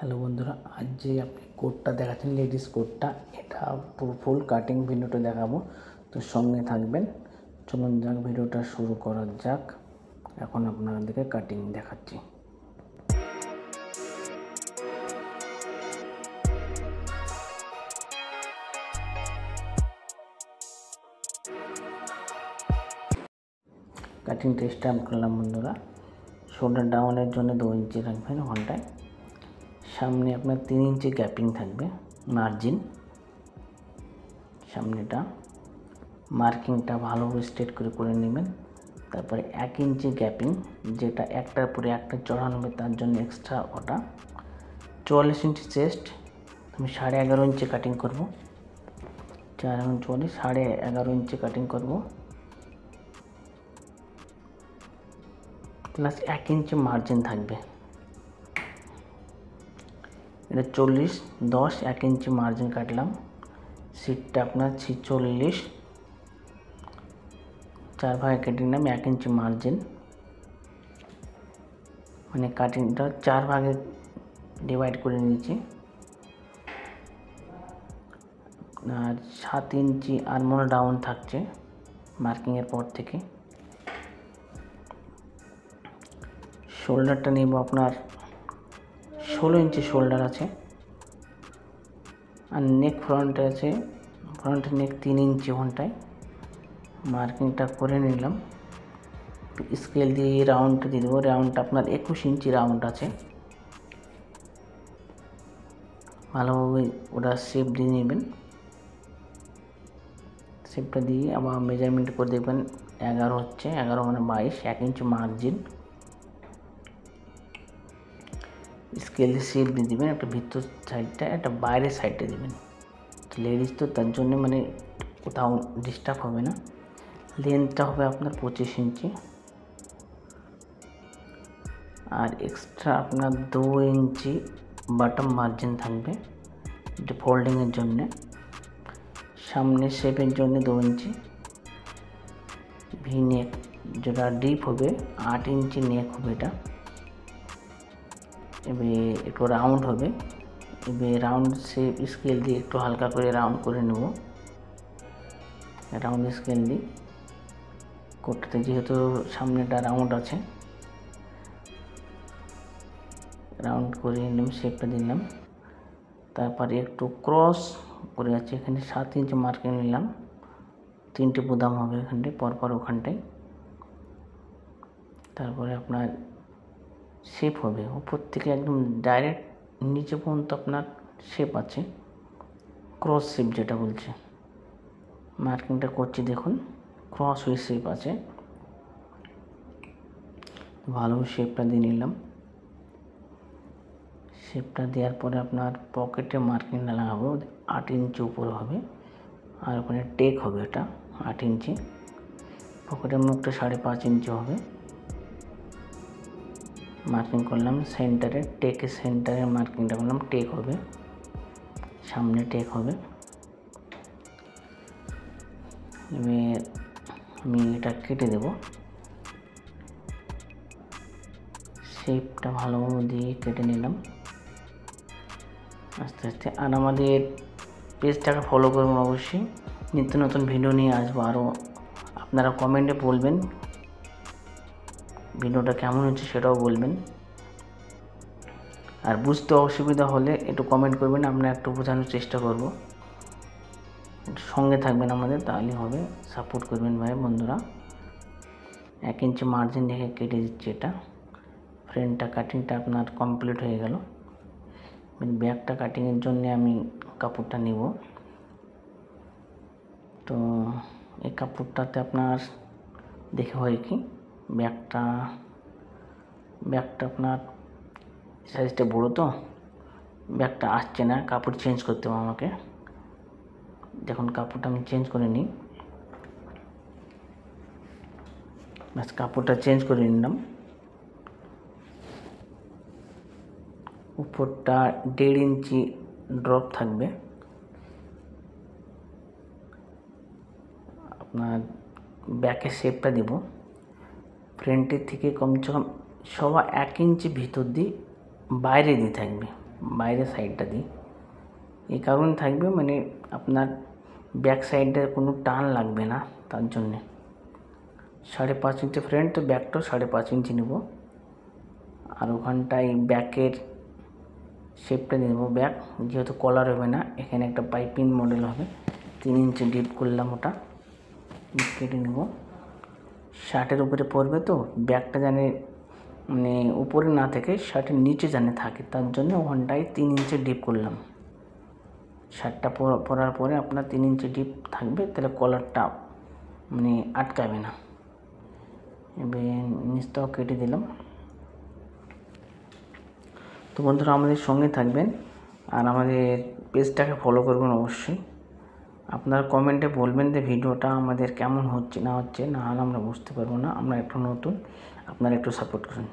Hello বন্ধুরা, আজ যে আপনি কোটটা দেখাচ্ছেন লেডিস কোটটা, এটা পুরো ফুল কাটিং ভিডিওটা দেখাবো, তো সঙ্গে থাকবেন। চলুন যাক, ভিডিওটা শুরু করা যাক। এখন আপনাদেরকে কাটিং দেখাচ্ছি। কাটিং স্টার্ট করলাম বন্ধুরা। শোল্ডার ডাউনের জন্য 2 ইঞ্চি রাখবেন ওখানটায়। সামনে আপনার 3 ইঞ্চি গ্যাপিং থাকবে, মার্জিন। সামনেটা মার্কিংটা ভালোভাবে স্ট্রেট করে নেবেন। তারপরে 1 ইঞ্চি গ্যাপিং, যেটা একটার পরে একটা চড়ানো হবে, তার জন্য এক্সট্রা ওটা। 44 ইঞ্চি চেস্ট, আমি 11.5 ইঞ্চি কাটিং করব। 4 এবং 44, 11.5 ইঞ্চি কাটিং করব, প্লাস 1 ইঞ্চি মার্জিন থাকবে। এটা 40, 10, 1 ইঞ্চি মার্জিন কাটলাম। সিটটা আপনার 46, 4 ভাগে কেটে নিলাম, 1 ইঞ্চি মার্জিন, মানে কাটিংটা 4 ভাগে ডিভাইড করে নিয়েছি। আর 7 ইঞ্চি আর্মহোল ডাউন থাকছে মার্কিংয়ের পর থেকে। শোল্ডারটা নেব আপনার 16 ইঞ্চি শোল্ডার আছে। আর নেক ফ্রন্টে আছে, ফ্রন্ট নেক 3 ইঞ্চি ওখানটায় মার্কিংটা করে নিলাম। স্কেল দিয়ে রাউন্ডটা দিয়ে দেবো। রাউন্ডটা আপনার 21 ইঞ্চি রাউন্ড আছে। ভালোভাবে ওটা শেপ দিয়ে নেবেন। শেপটা দিয়ে আবার মেজারমেন্ট করে দেখবেন 11 হচ্ছে, 11 মানে 22, 1 ইঞ্চি মার্জিন। স্কেল দিয়ে শেপ দিয়ে দেবেন, একটা ভিতর সাইডটা, একটা বাইরের সাইডটা দেবেন। লেডিস তো তার জন্য মানে কোথাও ডিস্টার্ব হবে না। লেন্থটা হবে আপনার 25 ইঞ্চি। আর এক্সট্রা আপনার 2 ইঞ্চি বটম মার্জিন থাকবে, এটা ফোল্ডিংয়ের জন্যে। সামনে শেপের জন্য 2 ইঞ্চি। ভি নেক, যেটা ডিপ হবে, 8 ইঞ্চি নেক হবে এটা। এবার একটু রাউন্ড হবে। এবার রাউন্ড শেপ স্কেল দিয়ে একটু হালকা করে রাউন্ড করে নেব। রাউন্ড স্কেল দিয়ে কোটটাতে যেহেতু সামনেটা রাউন্ড আছে, রাউন্ড করে নিলাম, শেপটা দিলাম। তারপরে একটু ক্রস করে আছে, এখানে 7 ইঞ্চি মার্কিং নিলাম। 3টে বোতাম হবে এখানটায় পরপর ওখানটায়। তারপরে আপনার শেপ হবে উপর থেকে একদম ডাইরেক্ট নিচে পর্যন্ত আপনার শেপ আছে, ক্রস শেপ যেটা বলছে। মার্কিংটা করছি দেখুন, ক্রস হয়ে শেপ আছে। ভালো শেপটা দিয়ে নিলাম। শেপটা দেওয়ার পরে আপনার পকেটে মার্কিংটা লাগাবো, 8 ইঞ্চি উপরে হবে। আর ওখানে টেক হবে, এটা 8 ইঞ্চি। পকেটের মুখটা 5.5 ইঞ্চি হবে। মার্কিং করলাম সেন্টারে, টেকের সেন্টারে মার্কিংটা করলাম, টেক হবে, সামনে টেক হবে। এবার আমি এটা কেটে দেব। শেপটা ভালোভাবে দিয়ে কেটে নিলাম আস্তে আস্তে। আর আমাদের পেজটাকে ফলো করবেন অবশ্যই, নিত্য নতুন ভিডিও নিয়ে আসবো আরও। আপনারা কমেন্টে বলবেন ভিডিওটা কেমন হচ্ছে, সেটাও বলবেন। আর বুঝতে অসুবিধা হলে একটু কমেন্ট করবেন, আমরা একটু বোঝানোর চেষ্টা করব। একটু সঙ্গে থাকবেন আমাদের, তাহলেই হবে। সাপোর্ট করবেন ভাই বন্ধুরা। 1 ইঞ্চি মার্জিন রেখে কেটে দিচ্ছি এটা। ফ্রন্টটা কাটিংটা আপনার কমপ্লিট হয়ে গেল। ব্যাকটা কাটিংয়ের জন্য আমি কাপড়টা নিব। তো এই কাপড়টাতে আপনার দেখে হয় কি, ব্যাকটা আপনার সাইজটা বড়ো, তো ব্যাকটা আসছে না, কাপড় চেঞ্জ করতে হবে আমাকে। দেখুন কাপড়টা আমি চেঞ্জ করে নিই, ব্যাস কাপড়টা চেঞ্জ করে নিলাম। উপরটা 1.5 ইঞ্চি ড্রপ থাকবে। আপনার ব্যাকের শেপটা দেব, ফ্রন্টের থেকে কমসে কম 1.25 ইঞ্চি ভিতর দিয়ে বাইরে দিয়ে থাকবে। বাইরের সাইডটা দিই। এই কারণে থাকবে মানে আপনার ব্যাক সাইডে কোনো টান লাগবে না, তার জন্যে 5.5 ইঞ্চি ফ্রন্ট, তো ব্যাকটাও 5.5 ইঞ্চি নেব। আর ওখানটায় ব্যাকের শেপটা নিয়ে নেবো। ব্যাক যেহেতু কলার হবে না, এখানে একটা পাইপিং মডেল হবে, 3 ইঞ্চি ডিপ করলাম, ওটা কেটে নেব। শার্টের উপরে পরবে তো ব্যাকটা জানে মানে উপরে না থেকে শার্টের নিচে জানে থাকে, তার জন্য ওখানটায় 3 ইঞ্চি ডিপ করলাম। শার্টটা পরার পরে আপনার 3 ইঞ্চি ডিপ থাকবে, তাহলে কলারটা মানে আটকাবে না। এবার নিচটাও কেটে দিলাম। তো বন্ধুরা আমাদের সঙ্গে থাকবেন আর আমাদের পেজটাকে ফলো করবেন অবশ্যই। আপনারা কমেন্টে বলবেন যে ভিডিওটা আমাদের কেমন হচ্ছে না হচ্ছে, না হলে আমরা বুঝতে পারবো না, আমরা একটু নতুন, আপনারা একটু সাপোর্ট করুন।